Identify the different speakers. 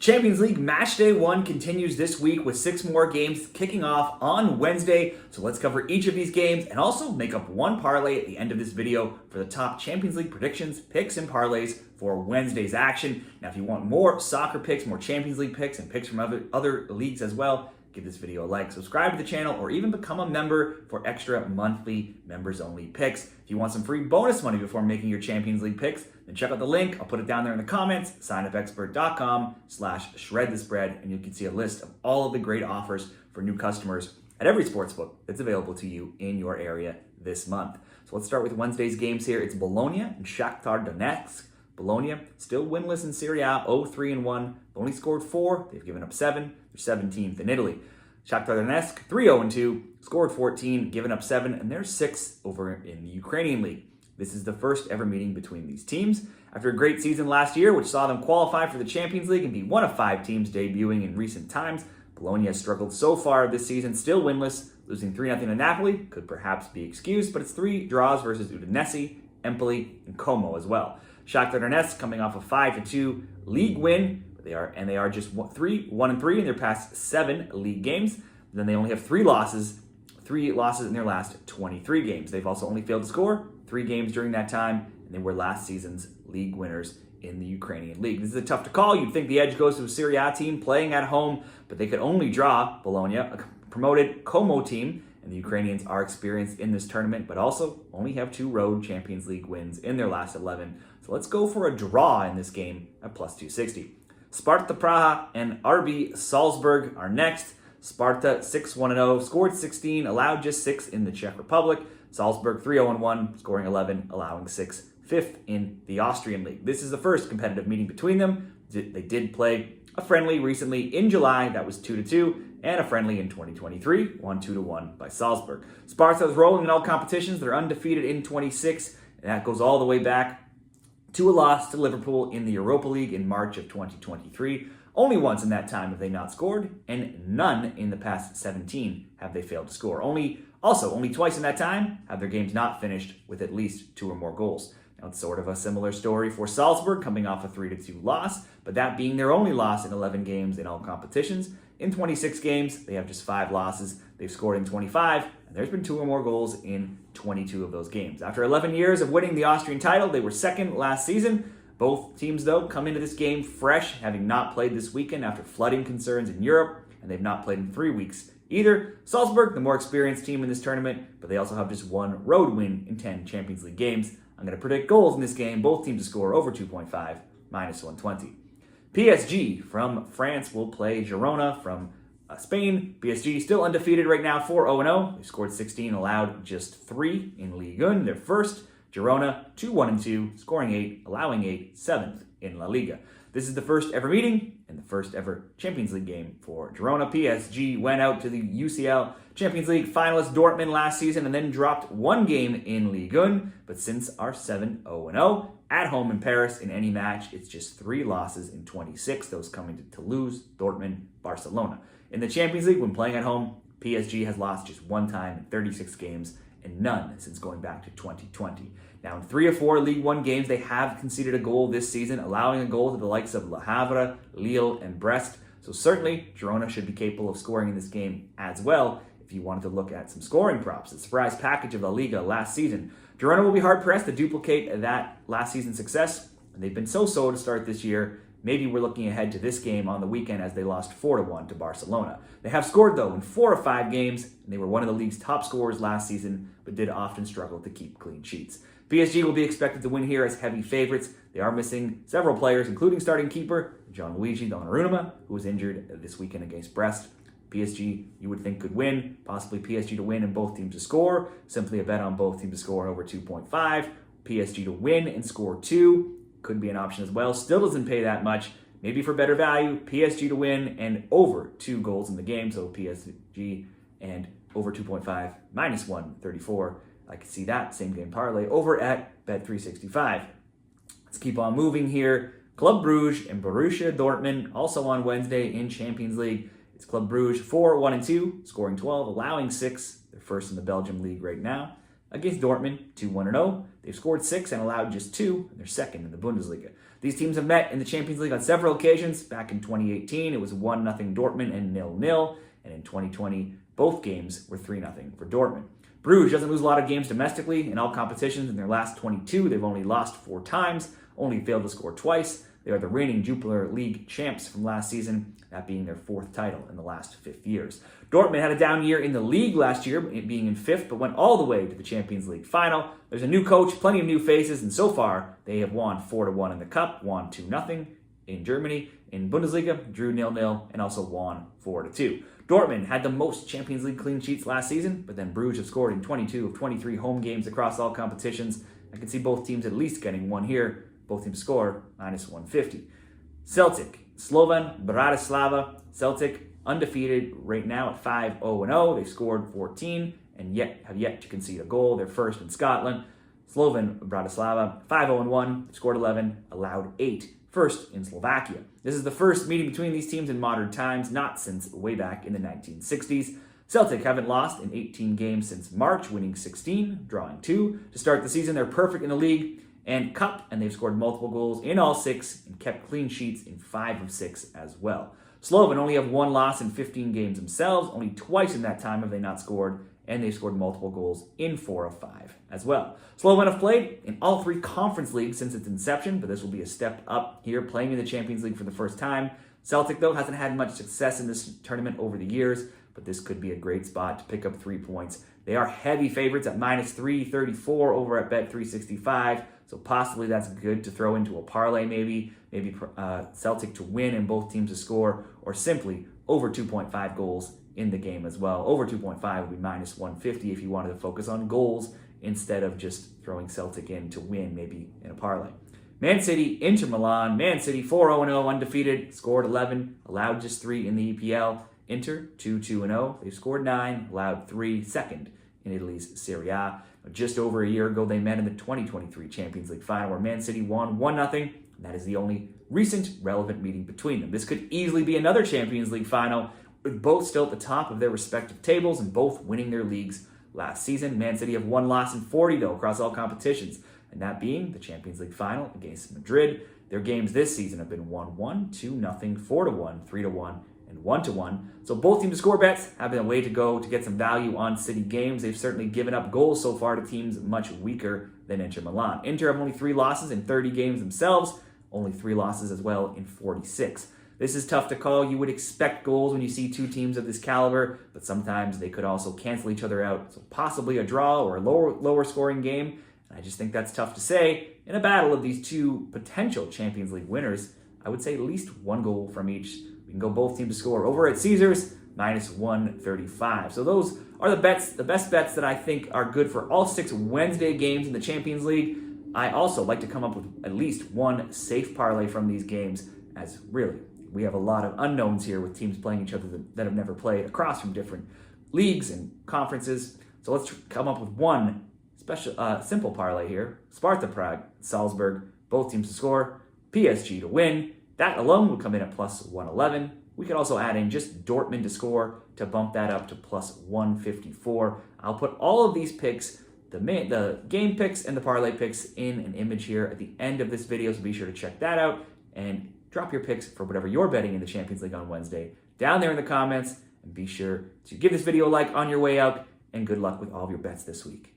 Speaker 1: Champions League Matchday 1 continues this week with 6 more games kicking off on Wednesday. So let's cover each of these games and also make up one parlay at the end of this video for the top Champions League predictions, picks, and parlays for Wednesday's action. Now, if you want more soccer picks, more Champions League picks, and picks from other leagues as well, give this video a like, subscribe to the channel, or even become a member for extra monthly members-only picks. If you want some free bonus money before making your Champions League picks, then check out the link. I'll put it down there in the comments, signupexpert.com/shredthespread, and you can see a list of all of the great offers for new customers at every sportsbook that's available to you in your area this month. So let's start with Wednesday's games here. It's Bologna and Shakhtar Donetsk. Bologna still winless in Serie A, 0-3-1. They've only scored 4. They've given up 7. They're 17th in Italy. Shakhtar Donetsk, 3-0-2, scored 14, given up 7, and they're 6th over in the Ukrainian league. This is the first ever meeting between these teams. After a great season last year, which saw them qualify for the Champions League and be one of 5 teams debuting in recent times, Bologna has struggled so far this season, still winless, losing 3-0 to Napoli. Could perhaps be excused, but it's 3 draws versus Udinese, Empoli, and Como as well. Shakhtar Donetsk coming off a 5-2 league win. They are just 1-3 in their past 7 league games. Then they only have 3 losses in their last 23 games. They've also only failed to score 3 games during that time, and they were last season's league winners in the Ukrainian league. This is a tough to call. You'd think the edge goes to a Serie A team playing at home, but they could only draw Bologna, a promoted Como team, and the Ukrainians are experienced in this tournament, but also only have 2 road Champions League wins in their last 11. So let's go for a draw in this game at plus 260. Sparta Prague and RB Salzburg are next. Sparta 6-1-0, scored 16, allowed just 6 in the Czech Republic. Salzburg 3-0-1, scoring 11, allowing 6, 5th in the Austrian league. This is the first competitive meeting between them. They did play a friendly recently in July, that was 2-2, and a friendly in 2023, won 2-1 by Salzburg. Sparta is rolling in all competitions. They're undefeated in 26, and that goes all the way back to a loss to Liverpool in the Europa League in March of 2023. Only once in that time have they not scored, and none in the past 17 have they failed to score. Only twice in that time have their games not finished with at least 2 or more goals. Now, it's sort of a similar story for Salzburg, coming off a 3-2 loss, but that being their only loss in 11 games in all competitions. In 26 games, they have just 5 losses. They've scored in 25, and there's been 2 or more goals in 22 of those games. After 11 years of winning the Austrian title, they were second last season. Both teams, though, come into this game fresh, having not played this weekend after flooding concerns in Europe, and they've not played in 3 weeks either. Salzburg, the more experienced team in this tournament, but they also have just 1 road win in 10 Champions League games. I'm going to predict goals in this game. Both teams to score over 2.5, minus 120. PSG from France will play Girona from Spain. PSG still undefeated right now, 4-0-0. They scored 16, allowed just 3 in Ligue 1. They're first. Girona 2-1-2, scoring 8, allowing 8, 7th in La Liga. This is the first ever meeting and the first ever Champions League game for Girona. PSG went out to the UCL Champions League finalist Dortmund last season and then dropped 1 game in Ligue 1. But since our 7-0-0 at home in Paris in any match, it's just 3 losses in 26, those coming to Toulouse, Dortmund, Barcelona. In the Champions League, when playing at home, PSG has lost just 1 time in 36 games, and none since going back to 2020. Now, in 3 of 4 League 1 games, they have conceded a goal this season, allowing a goal to the likes of Le Havre, Lille, and Brest. So certainly, Girona should be capable of scoring in this game as well. If you wanted to look at some scoring props, the surprise package of La Liga last season, Girona will be hard-pressed to duplicate that last season's success, and they've been so-so to start this year. Maybe we're looking ahead to this game on the weekend as they lost 4-1 to Barcelona. They have scored, though, in 4 of 5 games, and they were one of the league's top scorers last season, but did often struggle to keep clean sheets. PSG will be expected to win here as heavy favorites. They are missing several players, including starting keeper Gianluigi Donnarumma, who was injured this weekend against Brest. PSG, you would think, could win, possibly PSG to win and both teams to score. Simply a bet on both teams to score over 2.5. PSG to win and score 2. Could be an option as well. Still doesn't pay that much. Maybe for better value, PSG to win and over 2 goals in the game. So PSG and over 2.5, minus 134. I can see that same game parlay over at Bet365. Let's keep on moving here. Club Brugge and Borussia Dortmund also on Wednesday in Champions League. It's Club Brugge 4-1-2, scoring 12, allowing 6. They're first in the Belgium league right now. against Dortmund, 2-1-0. They've scored 6 and allowed just 2, and they're second in the Bundesliga. These teams have met in the Champions League on several occasions. Back in 2018, it was 1-0 Dortmund and 0-0, and in 2020, both games were 3-0 for Dortmund. Brugge doesn't lose a lot of games domestically in all competitions. In their last 22, they've only lost 4 times, only failed to score twice. They are the reigning Jupiler League champs from last season, that being their 4th title in the last 5 years. Dortmund had a down year in the league last year, being in 5th, but went all the way to the Champions League final. There's a new coach, plenty of new faces, and so far they have won 4-1 in the Cup, won 2-0 in Germany. In Bundesliga, drew 0-0, and also won 4-2. Dortmund had the most Champions League clean sheets last season, but then Brugge have scored in 22 of 23 home games across all competitions. I can see both teams at least getting one here. Both teams score -150. Celtic, Slovan, Bratislava. Celtic undefeated right now at 5-0-0. They've scored 14 and have yet to concede a goal. They're first in Scotland. Slovan, Bratislava, 5-0-1, scored 11, allowed 8. First in Slovakia. This is the first meeting between these teams in modern times, not since way back in the 1960s. Celtic haven't lost in 18 games since March, winning 16, drawing 2. To start the season, they're perfect in the league and Cup, and they've scored multiple goals in all 6 and kept clean sheets in 5 of 6 as well. Slovan only have 1 loss in 15 games themselves. Only twice in that time have they not scored, and they've scored multiple goals in 4 of 5 as well. Slovan have played in all 3 conference leagues since its inception, but this will be a step up here, playing in the Champions League for the first time. Celtic, though, hasn't had much success in this tournament over the years, but this could be a great spot to pick up 3 points. They are heavy favorites at -334 over at Bet365, so possibly that's good to throw into a parlay maybe Celtic to win and both teams to score, or simply over 2.5 goals in the game as well. Over 2.5 would be -150 if you wanted to focus on goals instead of just throwing Celtic in to win, maybe in a parlay. Man City, Inter Milan. Man City 4-0-0, undefeated, scored 11, allowed just 3 in the EPL. Inter 2-2-0, they've scored 9, allowed 3, second in Italy's Serie A. Just over a year ago, they met in the 2023 Champions League final, where Man City won 1-0. That is the only recent relevant meeting between them. This could easily be another Champions League final, with both still at the top of their respective tables and both winning their leagues last season. Man City have 1 loss in 40, though, across all competitions, and that being the Champions League final against Madrid. Their games this season have been 1-1, 2-0, 4-1, 3-1, and 1-1. So both teams to score bets have been a way to go to get some value on City games. They've certainly given up goals so far to teams much weaker than Inter Milan. Inter have only 3 losses in 30 games themselves, only 3 losses as well in 46. This is tough to call. You would expect goals when you see 2 teams of this caliber, but sometimes they could also cancel each other out. So possibly a draw or a lower scoring game. And I just think that's tough to say. In a battle of these 2 potential Champions League winners, I would say at least 1 goal from each. We can go both teams to score over at Caesars, -135. So those are the best bets that I think are good for all 6 Wednesday games in the Champions League. I also like to come up with at least 1 safe parlay from these games, as really we have a lot of unknowns here with teams playing each other that have never played across from different leagues and conferences. So let's come up with 1 special simple parlay here. Sparta, Prague, Salzburg, both teams to score, PSG to win. That alone would come in at +111. We could also add in just Dortmund to score to bump that up to +154. I'll put all of these picks, the game picks and the parlay picks, in an image here at the end of this video, so be sure to check that out and drop your picks for whatever you're betting in the Champions League on Wednesday down there in the comments, and be sure to give this video a like on your way out, and good luck with all of your bets this week.